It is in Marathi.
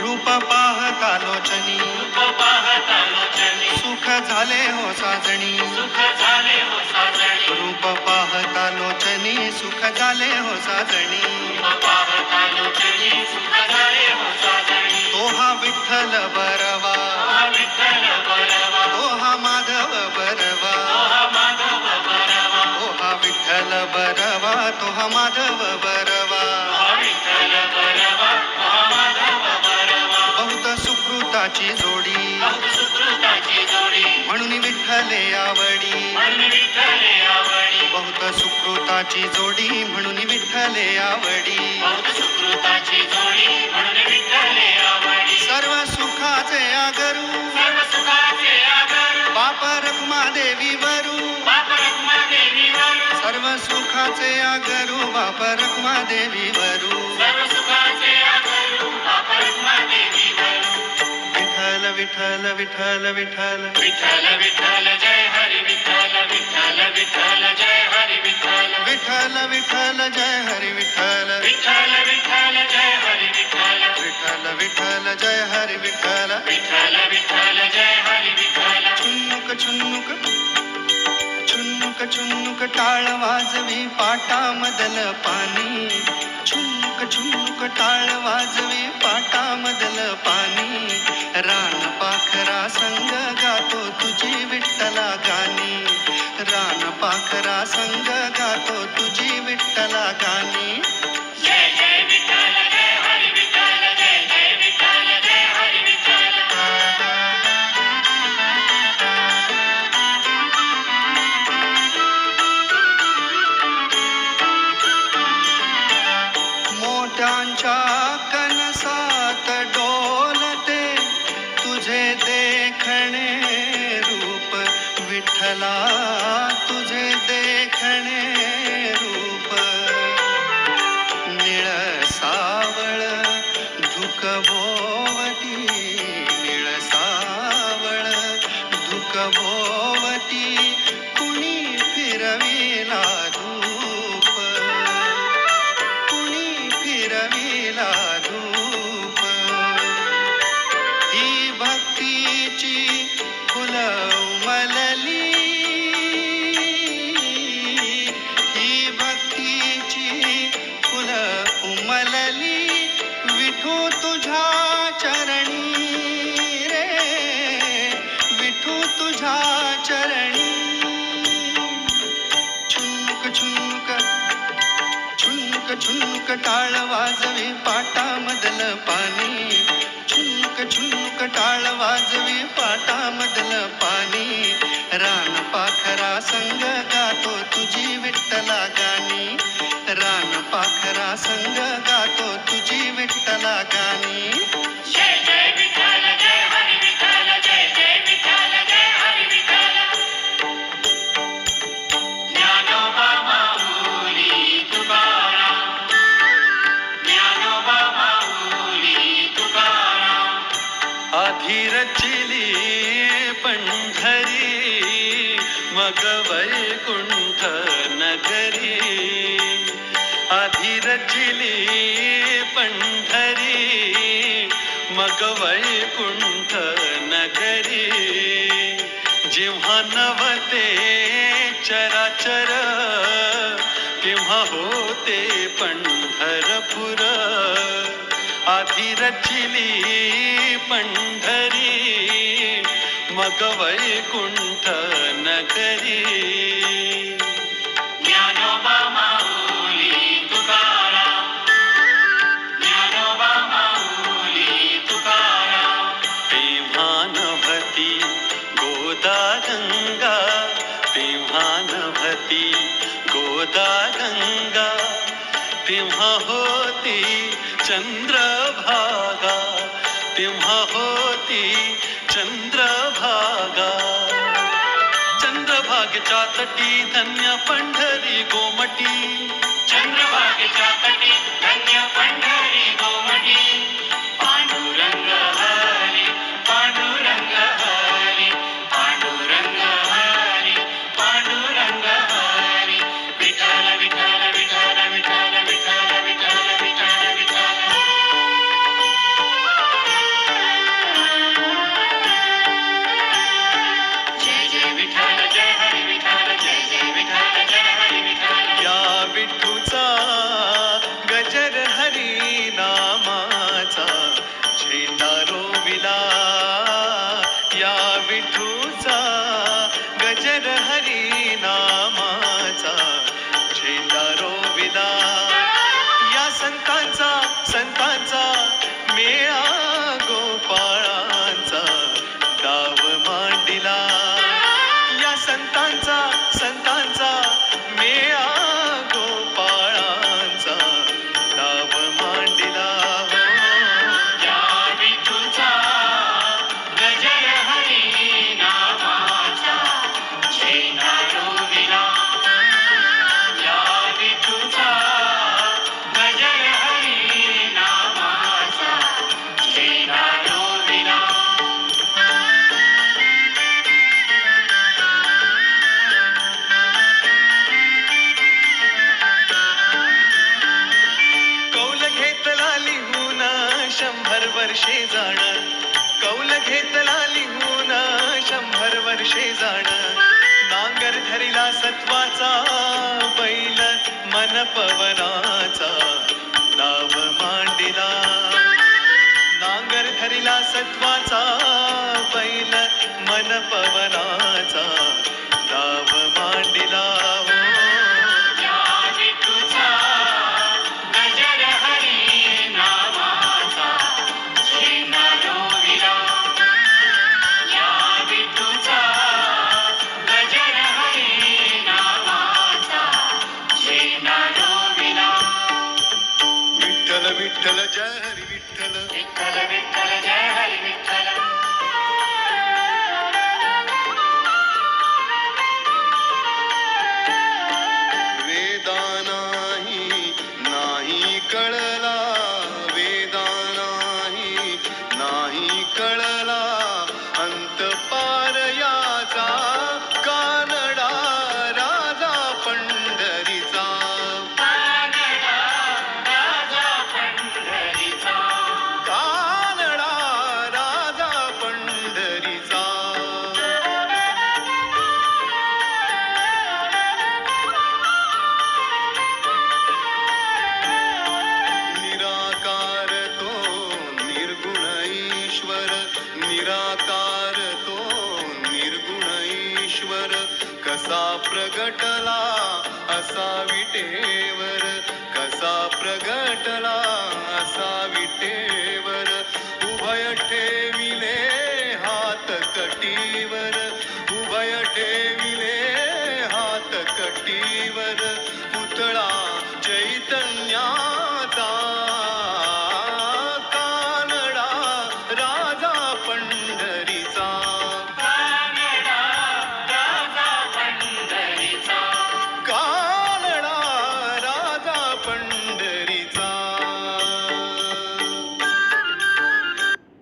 रूप पाहता लोचनी सुख झाले हो साजणी रूप पाहता लोचनी सुख झाले हो साजणी तो हा विठ्ठल बरवा तो हा माधव बरवा तो हा विठ्ठल बरवा तो हा माधव बरवा बहुत सुकृताची जोडी म्हणून विठ्ठले आवडी बहुत सुकृताची जोडी म्हणून विठ्ठले आवडी सर्व सुखाचे आगरू बाप रखुमादेवी वरू सर्व सुखाचे आगरू बाप रखुमादेवी वरू विठ्ठल विठ्ठल विठ्ठल विठ्ठल विठ्ठल जय हरी विठ्ठल विठ्ठल विठ्ठल जय हरी विठ्ठल विठ्ठल विठ्ठल जय हरी विठ्ठल विठ्ठल विठ्ठल जय हरी विठ्ठल विठ्ठल विठ्ठल जय हरी विठ्ठल विठ्ठल विठ्ठल जय हरी विठ्ठल छुन्नुक छुन्नुक छुन्नुक छुन्नुक टाळ वाजवी पाटामधल पाणी छुन्नुक छुन्नुक टाळ वाजवी पाटामधल पाणी रान पाखरा संग गातो तुझी विठ्ठला गाणी रान पाखरा संग गातो तुझी विठ्ठला गाणी जय जय विठ्ठल जय हरी विठ्ठल जय जय विठ्ठल जय हरी विठ्ठल मोठ्यांच्या कनसात डोलते तुझे देखणे रूप विठ्ठला तुझे देखणे रूप निळ सावळ धुक भोवती निळ सावळ धुक भोवती कुणी फिरविला धूप कुणी फिरविला धूप ही भक्तीची फुलं उमलली ही भक्तीची फुलं उमलली विठू तुझ्या चरणी रे विठू तुझ्या चरणी छुन्नुक छुन्नुक छुन्नुक छुन्नुक टाळ वाजवी पाटामधल पाणी छुन्नुक छुन्नुक टाळ वाजवी पाटामधल पाणी रान पाखरा संग गातो तुझी विठ्ठला गाणी रान पाखरा संग गातो तुझी विठ्ठला गाणी जय जय विठ्ठल जय हरी विठ्ठल जय जय विठ्ठल जय हरी विठ्ठल ज्ञानोबा माऊली तुकाराम ज्ञानोबा माऊली तुकाराम आधी रचिली पंढरी मग वैकुंठ नगरी आधी रचिली पंढरी मग वैकुंठ नगरी जेव्हा नवते चराचर तेव्हा होते पंढरपूर आधी रचिली पंढरी मग वैकुंठ नगरी ज्ञानोबा माऊली तुकाराम ज्ञानोबा माऊली तुकाराम तेव्हा नभती गोदा गंगा तेव्हा नभती गोदा गंगा तेव्हा होती चंद्रभागा तेव्हा होती चंद्रभागा चंद्रभागेच्या तटी धन्य पंढरी गोमटी चंद्रभागेच्या तटी धन्य पंढरी गोमटी पांडुरंग हरी पांडुरंग हरी पांडुरंग हरी पांडुरंग हरी विठ्ठल विठ्ठल विठ्ठल विठ्ठल विठ्ठल विठ्ठल विठ्ठल विठ्ठल वर्षे जाण कौल घेतला लिहून 100 वर्षे जाण नांगर धरिला सत्वाचा बैल मन पवनाचा नाव मांडिला नांगर धरिला सत्वाचा बैल मन पवनाचा नाव मांडिला हो. या विठूचा गजर हरी नामाचा झेंडा रोविला या विठूचा गजर हरी नामाचा झेंडा रोविला विठ्ठल विठ्ठल जय हरी विठ्ठल विठ्ठल विठ्ठल जय हरी विठ्ठल वेदा नाही कळला वेदा नाही कळला अंत पार याचा कानडा राजा पंढरीचा कानडा राजा पंढरीचा कानडा राजा पंढरीचा निराकार तो निर्गुण ईश्वर निराकार तो निर्गुण ईश्वर कसा प्रगटला असा विटेवर कसा प्रगटला असा विटेवर उभय ठेविले हात कटीवर उभय ठेविले हात कटीवर पुतळा चैतन्या